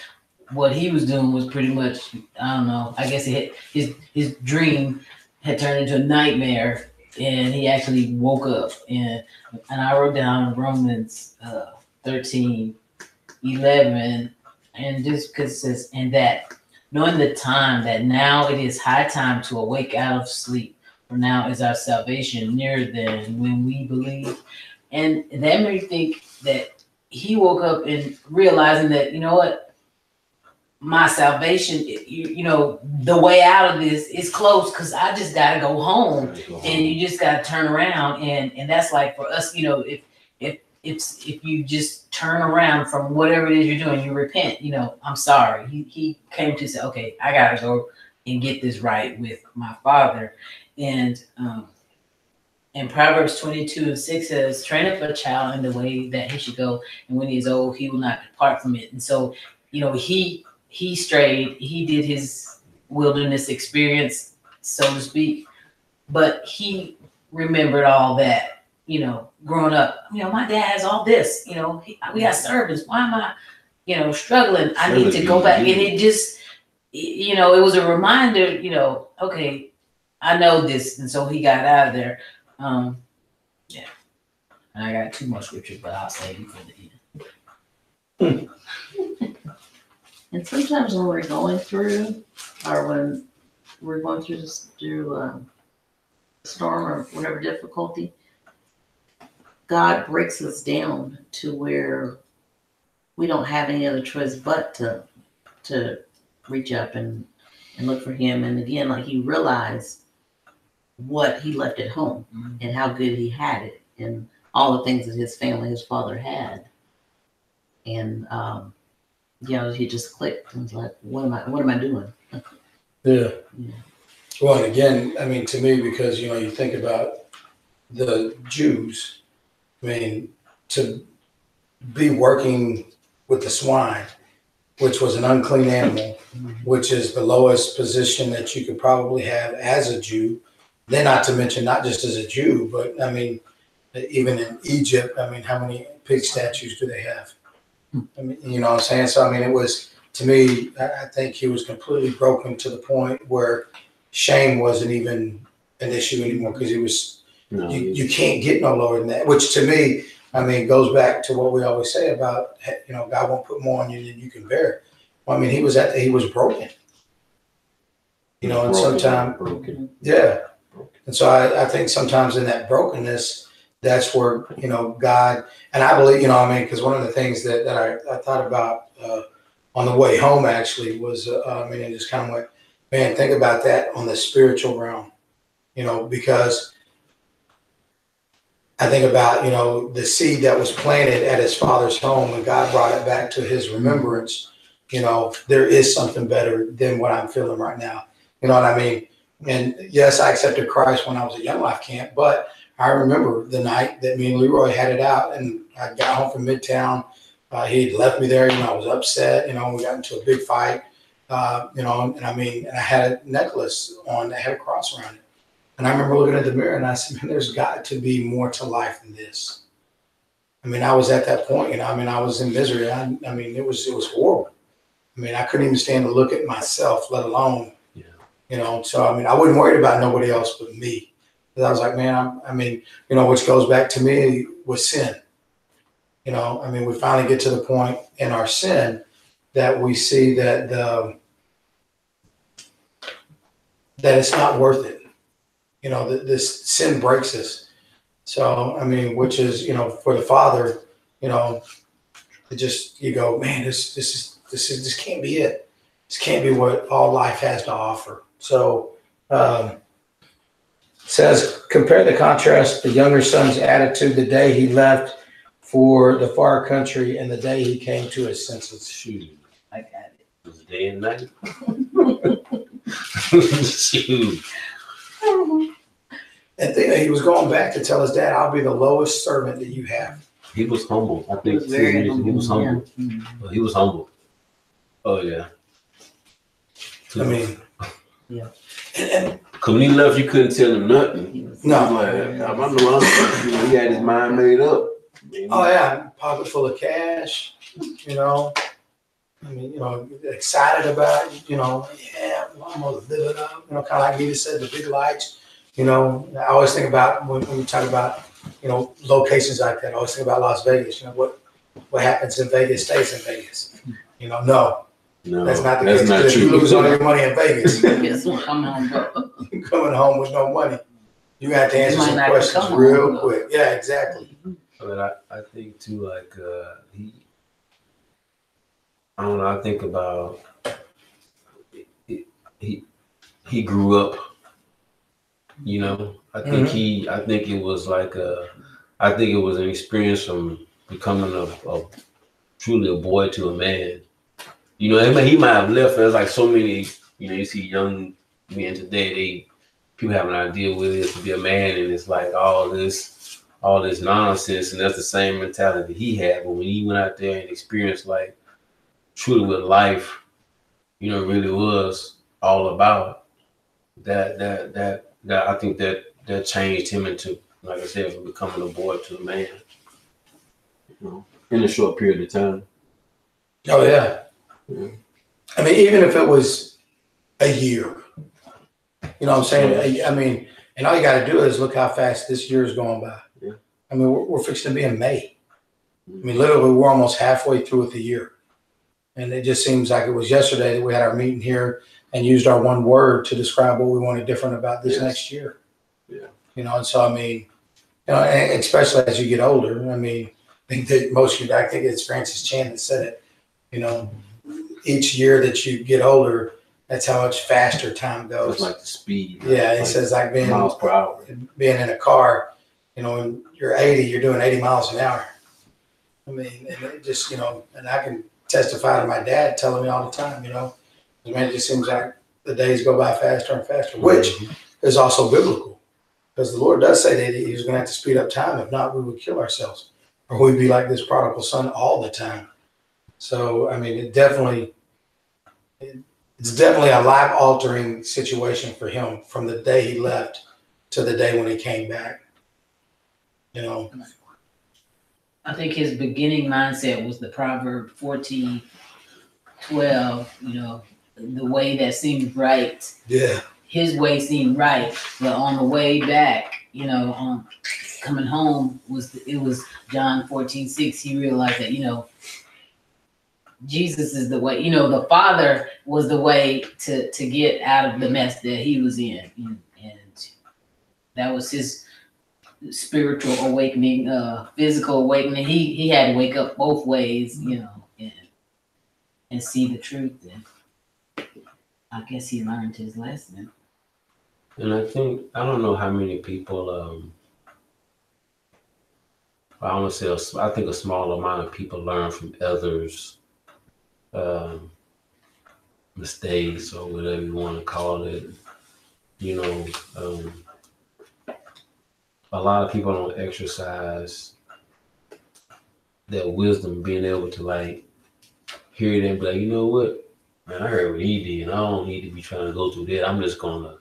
what he was doing was pretty much, I don't know. I guess his dream had turned into a nightmare, and he actually woke up. And I wrote down Romans 13:11, and just because it says, and that knowing the time that now it is high time to awake out of sleep, for now is our salvation nearer than when we believe. And that made me think that he woke up and realizing that, you know what, my salvation, you know, the way out of this is close because I just got to go home. And you just got to turn around. And that's like for us, you know, if you just turn around from whatever it is you're doing, you repent, you know, I'm sorry. He came to say, okay, I got to go and get this right with my father. And Proverbs 22:6 says, train up a child in the way that he should go. And when he is old, he will not depart from it. And so, you know, he strayed, he did his wilderness experience, so to speak, but he remembered all that, you know, growing up. You know, my dad has all this, you know, we got servants. Why am I, you know, struggling? I need to go back. And it just, you know, it was a reminder, you know, okay, I know this. And so he got out of there. Yeah. And I got 2 more scriptures, but I'll save you for the end. And sometimes when we're going through, or when we're going through storm or whatever difficulty, God breaks us down to where we don't have any other choice but to reach up and look for him. And again, like he realized what he left at home and how good he had it and all the things that his family, his father had. And he just clicked and was like, what am I doing? Yeah. Well, and again, I mean, to me, because, you think about the Jews, I mean, to be working with the swine, which was an unclean animal, which is the lowest position that you could probably have as a Jew. Then not to mention, not just as a Jew, but I mean, even in Egypt, I mean, how many pig statues do they have? I mean, you know what I'm saying? So, I mean, it was, to me, I think he was completely broken to the point where shame wasn't even an issue anymore because he was, you can't get no lower than that, which to me, I mean, goes back to what we always say about, God won't put more on you than you can bear. Well, I mean, he was broken, and sometimes, yeah. And so I think sometimes in that brokenness, that's where, God, and I believe, because one of the things that I thought about on the way home actually was, it just kind of went, man, think about that on the spiritual realm, because I think about, the seed that was planted at his father's home and God brought it back to his remembrance. There is something better than what I'm feeling right now. You know what I mean? And yes, I accepted Christ when I was at Young Life Camp, but I remember the night that me and Leroy had it out and I got home from Midtown. He had left me there, I was upset, we got into a big fight, and I had a necklace on that had a cross around it. And I remember looking at the mirror and I said, man, there's got to be more to life than this. I was at that point, I was in misery. It was horrible. I couldn't even stand to look at myself, let alone, so, I wasn't worried about nobody else but me. Because I was like, man, which goes back to me with sin. We finally get to the point in our sin that we see that that it's not worth it. That this sin breaks us. So, which is, for the Father, it just, you go, man, this can't be it. This can't be what all life has to offer. So, it says, compare the contrast, the younger son's attitude the day he left for the far country and the day he came to his senses. Shoot. I got it. It was day and night. Shoot. And then he was going back to tell his dad, I'll be the lowest servant that you have. He was humble. I think he was humble. Yeah. He was humble. Oh, yeah. Yeah. And because when he left, you couldn't tell him nothing. No. He had his mind made up. Oh yeah, pocket full of cash. Excited about it. Yeah, I'm gonna live it up. Kind of like Nita said, the big lights. I always think about when you talk about locations like that. I always think about Las Vegas. What happens in Vegas stays in Vegas. No, that's not the case. If you lose all your money in Vegas, you're coming home with no money. You got to answer some questions real quick. Yeah, exactly. But I think too, like I don't know. I think about he grew up. I think I think it was like I think it was an experience from becoming a truly a boy to a man. He might have left. There's like so many. You see young men today. People have an idea what it is to be a man, and it's like all this nonsense, and that's the same mentality he had. But when he went out there and experienced like truly what life, really was all about, that I think that changed him into, like I said, from becoming a boy to a man. In a short period of time. Oh yeah. Even if it was a year, what I'm saying? And all you got to do is look how fast this year is going by. Yeah. We're fixing to be in May. Literally, we're almost halfway through with the year. And it just seems like it was yesterday that we had our meeting here and used our one word to describe what we wanted different about this next year. Yeah. And so, and especially as you get older. I mean, I think that I think it's Francis Chan that said it. You know, each year that you get older, that's how much faster time goes. It's like the speed. Yeah, he like says like miles per hour. being in a car. You know, when you're 80, you're doing 80 miles an hour. I mean, and it just, you know, and I can testify to my dad telling me all the time, you know, man, it just seems like the days go by faster and faster, which is also biblical, because the Lord does say that He's going to have to speed up time. If not, we would kill ourselves, or we'd be like this prodigal son all the time. So, I mean, it's definitely a life-altering situation for him from the day he left to the day when he came back. You know, I think his beginning mindset was the Proverb 14:12. You know, the way that seemed right. yeah, His way seemed right, but on the way back, you know, coming home was John 14:6. He realized that, you know, Jesus is the way. You know, the Father was the way to get out of the mess that he was in, and that was his spiritual awakening, physical awakening. He had to wake up both ways, you know, and see the truth. And I guess he learned his lesson. And I don't know how many people, I want to say, I think a small amount of people learn from others' mistakes or whatever you want to call it. You know, a lot of people don't exercise that wisdom, being able to like hear it and be like, you know what, man, I heard what he did. I don't need to be trying to go through that. I'm gonna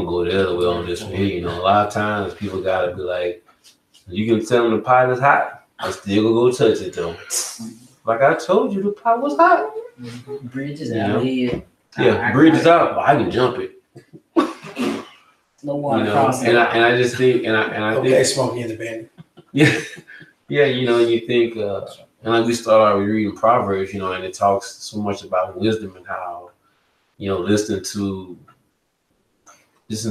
go the other way on this one here. You know, a lot of times people gotta be like, you can tell them the pot is hot, I still gonna go touch it though. Like I told you, the pot was hot. Bridges out here. Yeah, bridges out, but I can jump it. No water You know, crossing. and I just think, and I okay, think, Smokey and the Bandit. yeah, yeah, you know, you think, and like we start out reading Proverbs, you know, and it talks so much about wisdom and how, you know, listen to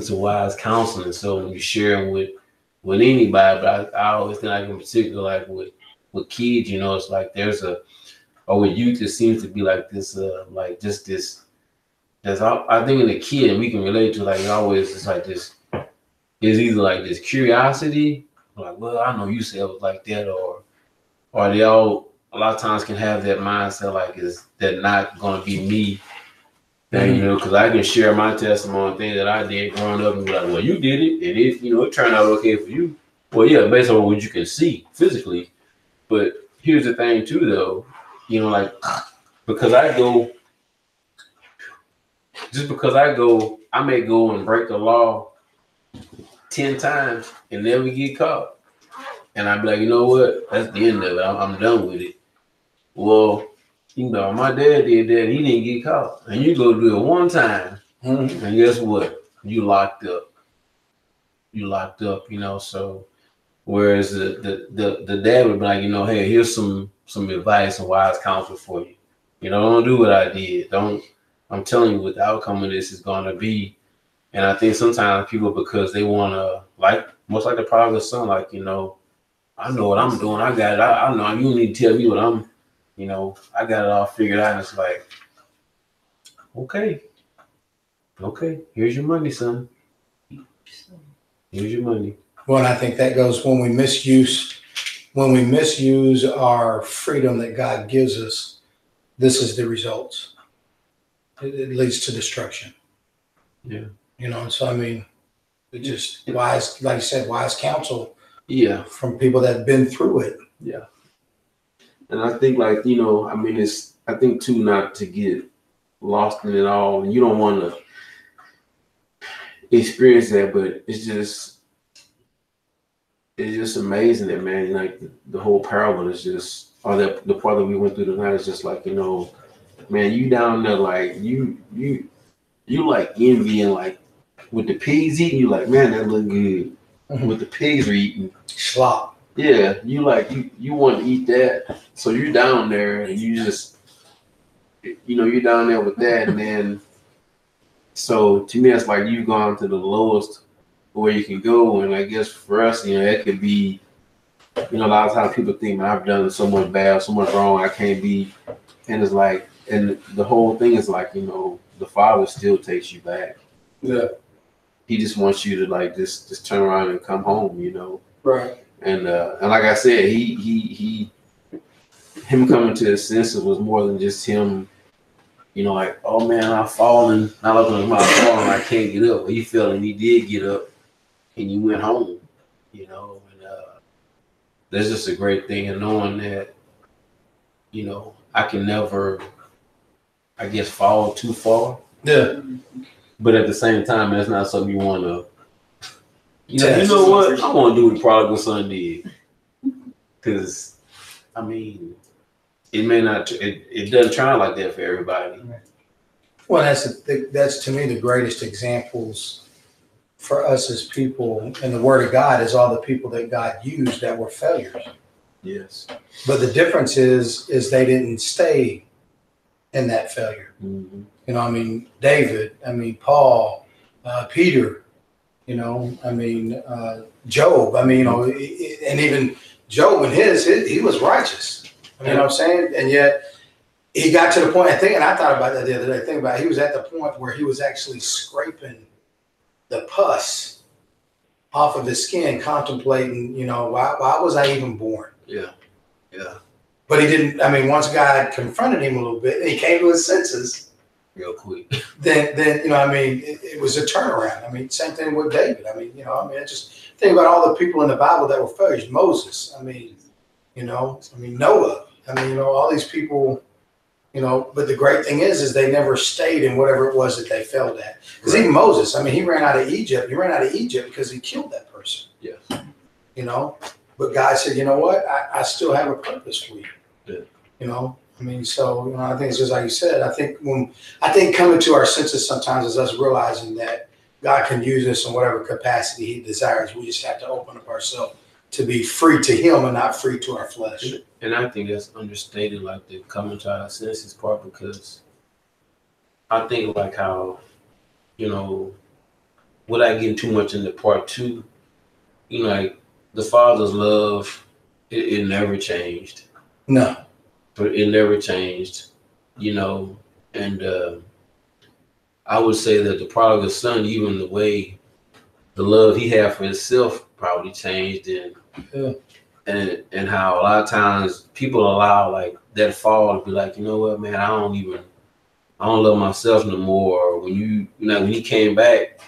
wise counsel. And so when you share them with anybody, but I always think, like in particular, like with kids, you know, it's like or with youth, it seems to be like this, like just this. I think in a kid, and we can relate to, like always, it's like this. It's either like this curiosity, like, well, I know you said it was like that, or they all a lot of times can have that mindset, like, is that not going to be me? And, you know, because I can share my testimony, things that I did growing up, and be like, well, you did it, and it turned out okay for you. Well, yeah, based on what you can see physically. But here's the thing too, though, you know, like, because I may go and break the law 10 times and never get caught. And I'd be like, you know what? That's the end of it. I'm done with it. Well, you know, my dad did that. He didn't get caught. And you go do it one time, and guess what? You locked up. You know. So, whereas the dad would be like, you know, hey, here's some advice and wise counsel for you. You know, don't do what I did. I'm telling you what the outcome of this is going to be. And I think sometimes people, because they want to, like, much like the prodigal son, like, you know, I know what I'm doing. I got it. I know. You need to tell me what I'm, you know, I got it all figured out. And it's like, okay, here's your money, son. Here's your money. Well, and I think that goes when we misuse our freedom that God gives us. This is the results. It leads to destruction. Yeah. You know, so I mean, it just wise, like you said, wise counsel. Yeah. From people that have been through it. Yeah. And I think, like, you know, I mean, I think too, not to get lost in it all. And you don't want to experience that, but it's just amazing that, man, like the whole parable is just, or the part that we went through tonight is just like, you know, man, you down there, like, you like envying, like, with the pigs eating, you like, man, that look good. What the pigs are eating. Slop. Yeah, you like, you want to eat that. So you're down there and you just, you know, you're down there with that. And then, so to me, it's like you've gone to the lowest where you can go. And I guess for us, it could be, a lot of times people think, man, I've done so much bad, so much wrong, I can't be. And it's like, and the whole thing is like, the Father still takes you back. Yeah. He just wants you to like just turn around and come home, Right. And like I said, him coming to his senses was more than just him, like, oh man, I've fallen, I look at my falling, I can't get up. He fell and he did get up, and you went home, and that's just a great thing, and knowing that, I can never, I guess, fall too far. Yeah. But at the same time, that's not something you want to. You Test. know what? I want to do what the prodigal son did, because, it may not. It doesn't try like that for everybody. Well, that's to me the greatest examples for us as people, and the Word of God is all the people that God used that were failures. Yes. But the difference is they didn't stay in that failure. Mm-hmm. David, Paul, Peter, Job, and even Job and he was righteous. You know what I'm saying? And yet he got to the point, and I thought about that the other day, he was at the point where he was actually scraping the pus off of his skin, contemplating, why was I even born? Yeah. Yeah. But he didn't, once God confronted him a little bit and he came to his senses real quick, then it was a turnaround. Same thing with David. I just think about all the people in the Bible that were failures. Moses, Noah, all these people, but the great thing is they never stayed in whatever it was that they failed at. Because even Moses, he ran out of Egypt. He ran out of Egypt because he killed that person. Yes. But God said, you know what? I still have a purpose for you. Yeah. So I think it's just like you said. I think coming to our senses sometimes is us realizing that God can use us in whatever capacity He desires. We just have to open up ourselves to be free to Him and not free to our flesh. And I think that's understated, like the coming to our senses part, because I think like how, without getting too much into part two, like the Father's love, it never changed. No. But it never changed, and I would say that the prodigal son, even the way the love he had for himself probably changed, and how a lot of times people allow like that fall to be like, you know what, man, I don't love myself no more. Or when when he came back,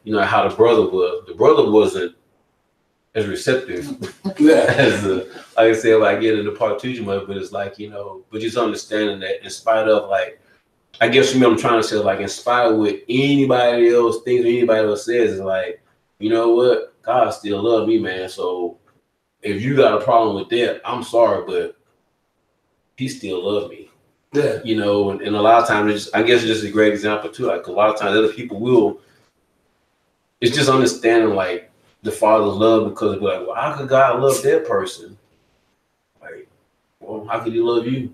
how the brother wasn't as receptive as like I said, like get into part two too much, but it's like, but just understanding that in spite of like, I guess I'm trying to say, like, in spite of what anybody else thinks or anybody else says, is like, you know what, God still loves me, man. So if you got a problem with that, I'm sorry, but He still loves me. Yeah. And a lot of times, I guess it's just a great example too. Like a lot of times other people it's just understanding like the Father's love, because it's like, well, how could God love that person? Like, well, how could He love you?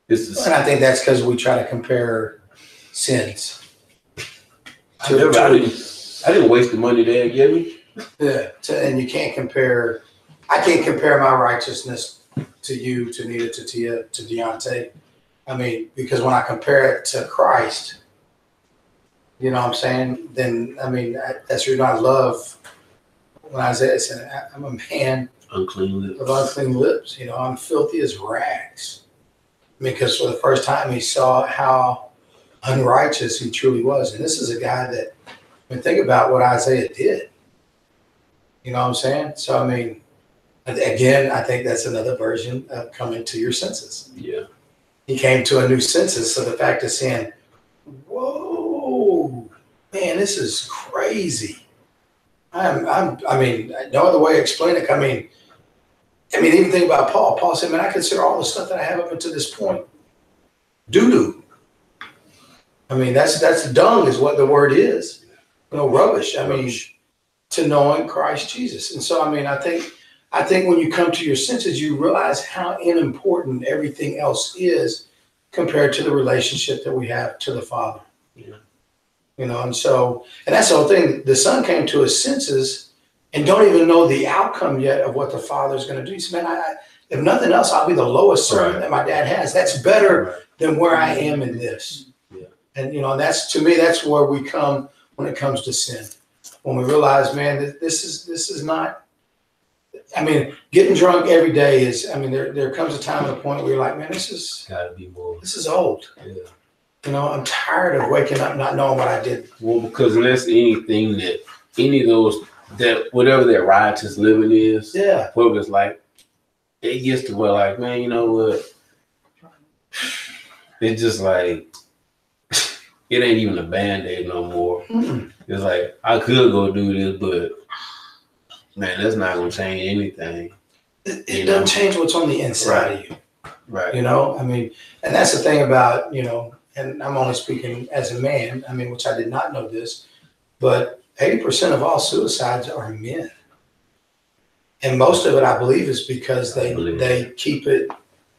And I think that's because we try to compare sins. I didn't waste the money Dad gave me. Yeah, and you can't compare. I can't compare my righteousness to you, to Nita, to Tia, to Deontay. Because when I compare it to Christ, you know what I'm saying? Then that's the reason I love when Isaiah said, "I'm a man unclean lips. of unclean lips." I'm filthy as rags. Because for the first time he saw how unrighteous he truly was, and this is a guy that, think about what Isaiah did. You know what I'm saying? So again, I think that's another version of coming to your senses. Yeah. He came to a new senses. So the fact of saying, whoa, man, this is crazy. No other way to explain it. Even think about Paul. Paul said, man, I consider all the stuff that I have up until this point doo-doo. That's dung is what the word is. Rubbish. To knowing Christ Jesus. And so, I think when you come to your senses, you realize how unimportant everything else is compared to the relationship that we have to the Father. Yeah. you know, and that's the whole thing. The son came to his senses and don't even know the outcome yet of what the father's going to do. He said, man, if nothing else, I'll be the lowest servant that my dad has. That's better than where I am in this. Yeah. And, you know, that's, to me, that's where we come when it comes to sin. When we realize, man, this is not, I mean, getting drunk every day is, I mean, there comes a time and a point where you're like, man, this is old. Yeah. You know, I'm tired of waking up not knowing what I did. Well, because that's anything that, any of those, that whatever that riotous living is, Yeah. whether it's like, it gets to where like, man, you know what? It's just like, it ain't even a Band-Aid no more. Mm-mm. It's like, I could go do this, but man, that's not gonna change anything. It doesn't change what's on the inside of you. Right. You know, I mean, and that's the thing about, you know, and I'm only speaking as a man, I mean, which I did not know this, but 80% of all suicides are men. And most of it, I believe, is because they keep it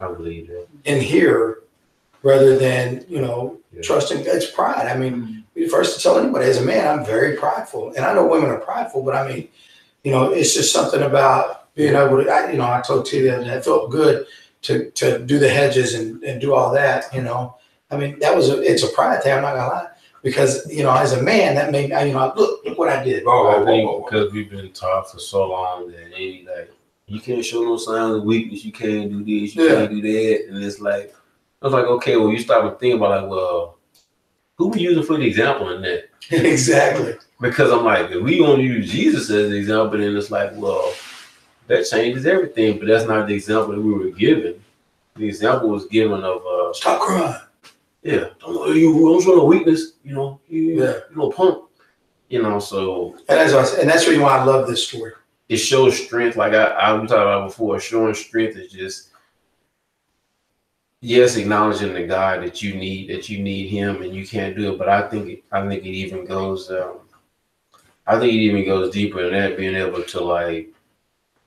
I believe that. in here rather than, you know, Yeah. trusting. It's pride. I mean, be the first to tell anybody, as a man, I'm very prideful. And I know women are prideful, but I mean, you know, it's just something about being able to, I told Tia that it felt good to do the hedges and do all that, you know. I mean, it's a pride thing, I'm not gonna lie. Because, you know, as a man, that made me, you know, look what I did. I think because we've been taught for so long that you can't show no signs of weakness, you can't do this, you can't do that. And it's like, I was like, okay, well, you stop and think about like, well, who we using for the example in that? Exactly. Because I'm like, if we gonna use Jesus as the example, then it's like, well, that changes everything, but that's not the example that we were given. The example was given of Stop crying. yeah, don't show no weakness, you know, you know, punk, you know, so. And that's the reason why I love this story. It shows strength, like I was talking about before, showing strength is just, yes, acknowledging the God that you need him and you can't do it, but I think it even goes, deeper than that, being able to like,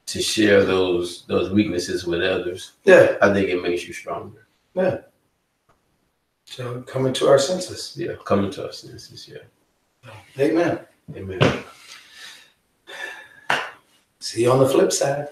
to share those weaknesses with others. Yeah. I think it makes you stronger. Yeah. So coming to our senses. Yeah, coming to our senses, yeah. Amen. Amen. See you on the flip side.